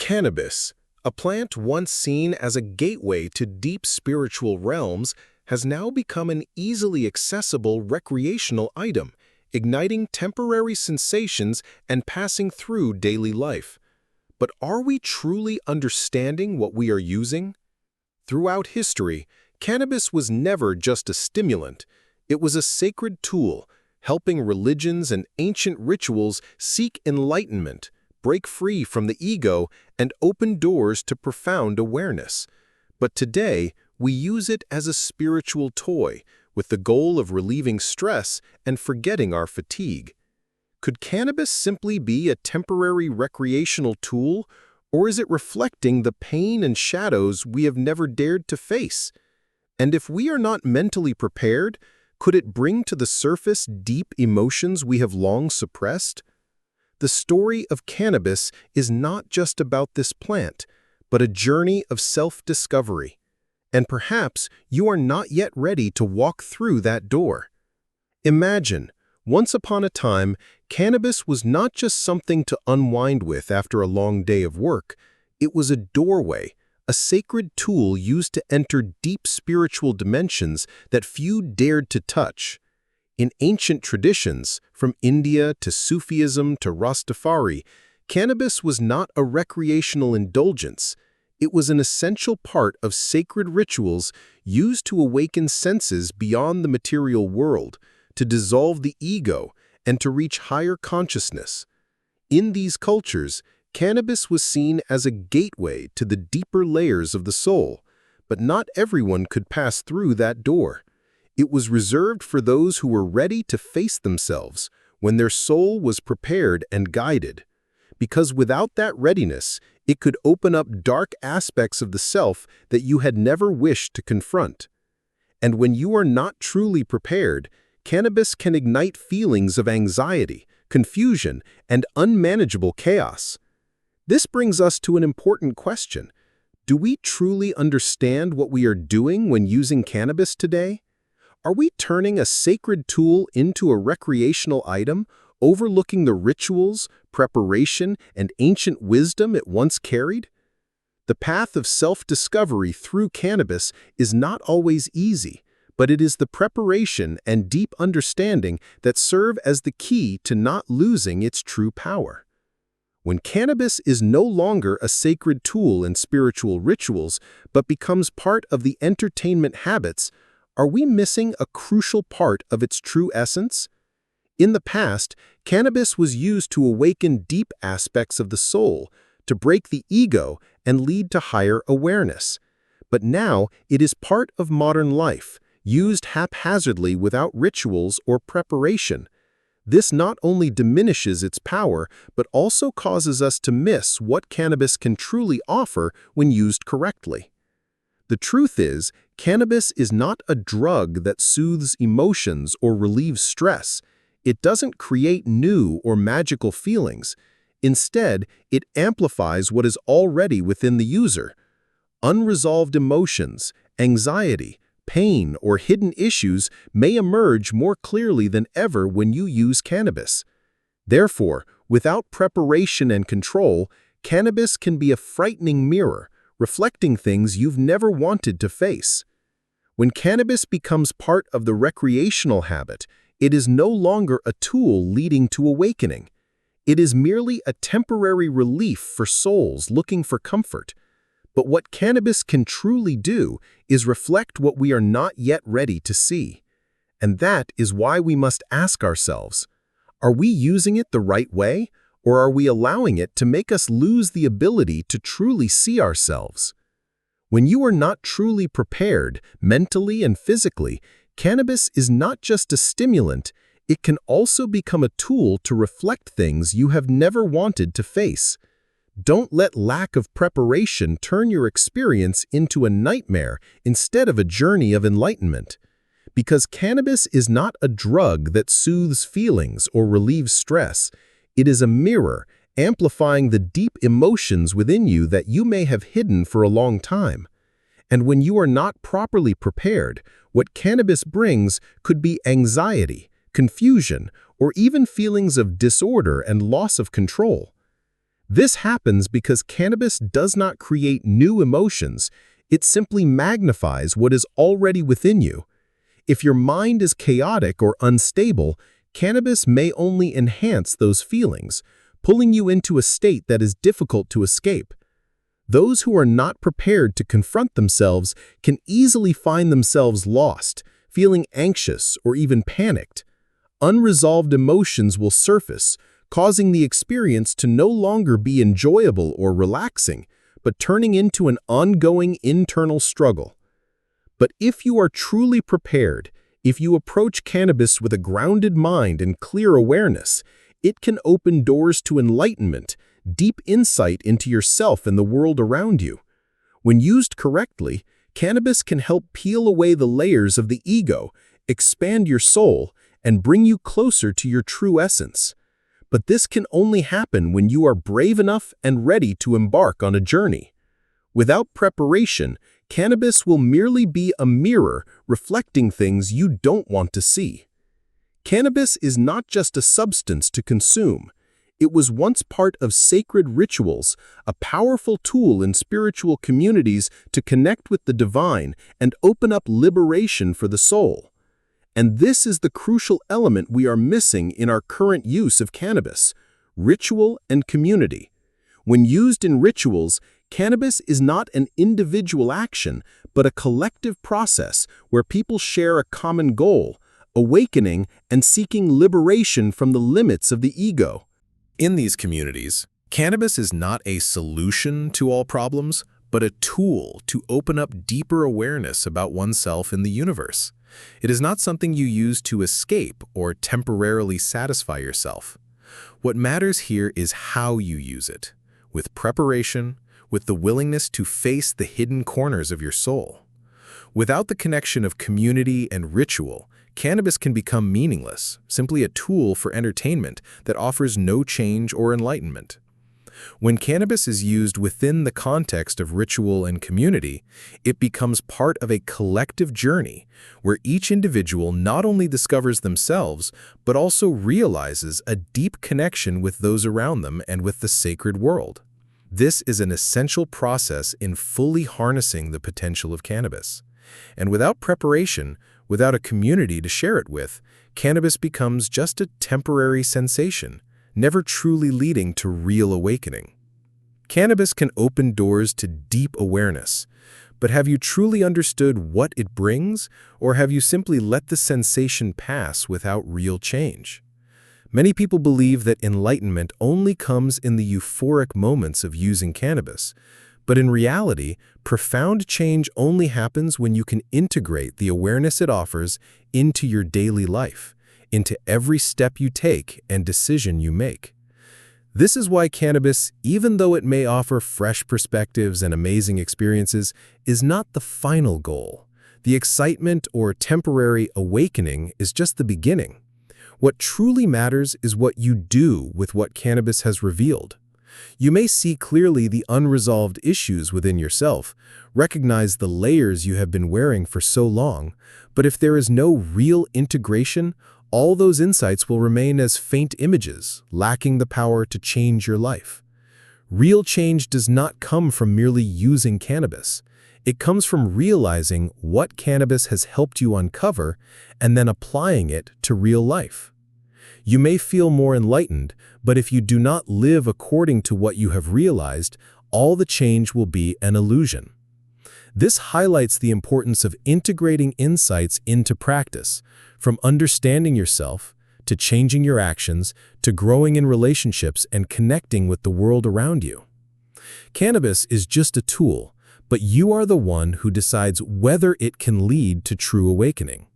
Cannabis, a plant once seen as a gateway to deep spiritual realms, has now become an easily accessible recreational item, igniting temporary sensations and passing through daily life. But are we truly understanding what we are using? Throughout history, cannabis was never just a stimulant. It was a sacred tool, helping religions and ancient rituals seek enlightenment, break free from the ego, and open doors to profound awareness. But today, we use it as a spiritual toy, with the goal of relieving stress and forgetting our fatigue. Could cannabis simply be a temporary recreational tool, or is it reflecting the pain and shadows we have never dared to face? And if we are not mentally prepared, could it bring to the surface deep emotions we have long suppressed? The story of cannabis is not just about this plant, but a journey of self-discovery. And perhaps you are not yet ready to walk through that door. Imagine, once upon a time, cannabis was not just something to unwind with after a long day of work. It was a doorway, a sacred tool used to enter deep spiritual dimensions that few dared to touch. In ancient traditions, from India to Sufism to Rastafari, cannabis was not a recreational indulgence. It was an essential part of sacred rituals used to awaken senses beyond the material world, to dissolve the ego, and to reach higher consciousness. In these cultures, cannabis was seen as a gateway to the deeper layers of the soul, but not everyone could pass through that door. It was reserved for those who were ready to face themselves, when their soul was prepared and guided. Because without that readiness, it could open up dark aspects of the self that you had never wished to confront. And when you are not truly prepared, cannabis can ignite feelings of anxiety, confusion, and unmanageable chaos. This brings us to an important question. Do we truly understand what we are doing when using cannabis today? Are we turning a sacred tool into a recreational item, overlooking the rituals, preparation, and ancient wisdom it once carried? The path of self-discovery through cannabis is not always easy, but it is the preparation and deep understanding that serve as the key to not losing its true power. When cannabis is no longer a sacred tool in spiritual rituals, but becomes part of the entertainment habits, are we missing a crucial part of its true essence? In the past, cannabis was used to awaken deep aspects of the soul, to break the ego and lead to higher awareness. But now it is part of modern life, used haphazardly without rituals or preparation. This not only diminishes its power, but also causes us to miss what cannabis can truly offer when used correctly. The truth is, cannabis is not a drug that soothes emotions or relieves stress. It doesn't create new or magical feelings. Instead, it amplifies what is already within the user. Unresolved emotions, anxiety, pain, or hidden issues may emerge more clearly than ever when you use cannabis. Therefore, without preparation and control, cannabis can be a frightening mirror, reflecting things you've never wanted to face. When cannabis becomes part of the recreational habit, it is no longer a tool leading to awakening. It is merely a temporary relief for souls looking for comfort. But what cannabis can truly do is reflect what we are not yet ready to see. And that is why we must ask ourselves, are we using it the right way, or are we allowing it to make us lose the ability to truly see ourselves? When you are not truly prepared, mentally and physically, cannabis is not just a stimulant, it can also become a tool to reflect things you have never wanted to face. Don't let lack of preparation turn your experience into a nightmare instead of a journey of enlightenment. Because cannabis is not a drug that soothes feelings or relieves stress. It is a mirror, amplifying the deep emotions within you that you may have hidden for a long time. And when you are not properly prepared, what cannabis brings could be anxiety, confusion, or even feelings of disorder and loss of control. This happens because cannabis does not create new emotions, it simply magnifies what is already within you. If your mind is chaotic or unstable, cannabis may only enhance those feelings, pulling you into a state that is difficult to escape. Those who are not prepared to confront themselves can easily find themselves lost, feeling anxious or even panicked. Unresolved emotions will surface, causing the experience to no longer be enjoyable or relaxing, but turning into an ongoing internal struggle. But if you are truly prepared, if you approach cannabis with a grounded mind and clear awareness, it can open doors to enlightenment, deep insight into yourself and the world around you. When used correctly, cannabis can help peel away the layers of the ego, expand your soul, and bring you closer to your true essence. But this can only happen when you are brave enough and ready to embark on a journey. Without preparation, cannabis will merely be a mirror reflecting things you don't want to see. Cannabis is not just a substance to consume. It was once part of sacred rituals, a powerful tool in spiritual communities to connect with the divine and open up liberation for the soul. And this is the crucial element we are missing in our current use of cannabis: ritual and community. When used in rituals, cannabis is not an individual action, but a collective process where people share a common goal, awakening and seeking liberation from the limits of the ego. In these communities, cannabis is not a solution to all problems, but a tool to open up deeper awareness about oneself in the universe. It is not something you use to escape or temporarily satisfy yourself. What matters here is how you use it, with preparation, with the willingness to face the hidden corners of your soul. Without the connection of community and ritual, cannabis can become meaningless, simply a tool for entertainment that offers no change or enlightenment. When cannabis is used within the context of ritual and community, it becomes part of a collective journey where each individual not only discovers themselves, but also realizes a deep connection with those around them and with the sacred world. This is an essential process in fully harnessing the potential of cannabis. And without preparation, without a community to share it with, cannabis becomes just a temporary sensation, never truly leading to real awakening. Cannabis can open doors to deep awareness, but have you truly understood what it brings, or have you simply let the sensation pass without real change? Many people believe that enlightenment only comes in the euphoric moments of using cannabis, but in reality, profound change only happens when you can integrate the awareness it offers into your daily life, into every step you take and decision you make. This is why cannabis, even though it may offer fresh perspectives and amazing experiences, is not the final goal. The excitement or temporary awakening is just the beginning. What truly matters is what you do with what cannabis has revealed. You may see clearly the unresolved issues within yourself, recognize the layers you have been wearing for so long, but if there is no real integration, all those insights will remain as faint images, lacking the power to change your life. Real change does not come from merely using cannabis. It comes from realizing what cannabis has helped you uncover and then applying it to real life. You may feel more enlightened, but if you do not live according to what you have realized, all the change will be an illusion. This highlights the importance of integrating insights into practice, from understanding yourself, to changing your actions, to growing in relationships and connecting with the world around you. Cannabis is just a tool, but you are the one who decides whether it can lead to true awakening.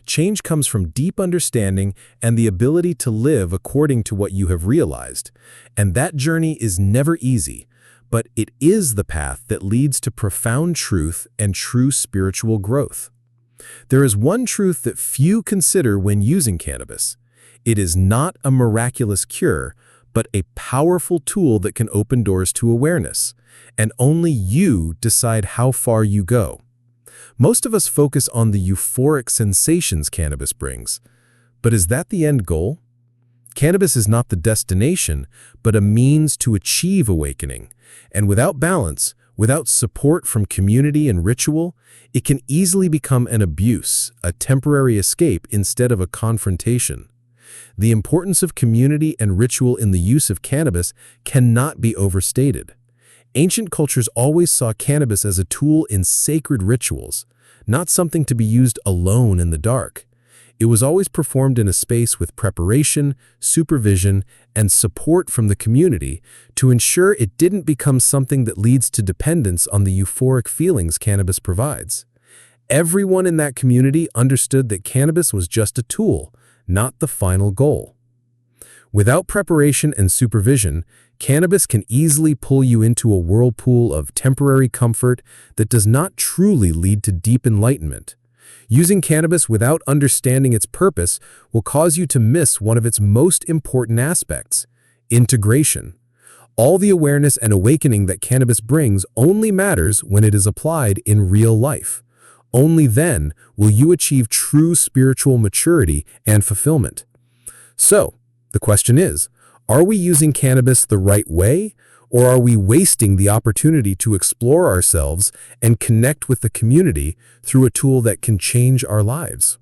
Change comes from deep understanding and the ability to live according to what you have realized, and that journey is never easy, but it is the path that leads to profound truth and true spiritual growth. There is one truth that few consider when using cannabis. It is not a miraculous cure, but a powerful tool that can open doors to awareness, and only you decide how far you go. Most of us focus on the euphoric sensations cannabis brings, but is that the end goal? Cannabis is not the destination, but a means to achieve awakening. And without balance, without support from community and ritual, it can easily become an abuse, a temporary escape instead of a confrontation. The importance of community and ritual in the use of cannabis cannot be overstated. Ancient cultures always saw cannabis as a tool in sacred rituals, not something to be used alone in the dark. It was always performed in a space with preparation, supervision, and support from the community to ensure it didn't become something that leads to dependence on the euphoric feelings cannabis provides. Everyone in that community understood that cannabis was just a tool, not the final goal. Without preparation and supervision, cannabis can easily pull you into a whirlpool of temporary comfort that does not truly lead to deep enlightenment. Using cannabis without understanding its purpose will cause you to miss one of its most important aspects: integration. All the awareness and awakening that cannabis brings only matters when it is applied in real life. Only then will you achieve true spiritual maturity and fulfillment. So, the question is, are we using cannabis the right way, or are we wasting the opportunity to explore ourselves and connect with the community through a tool that can change our lives?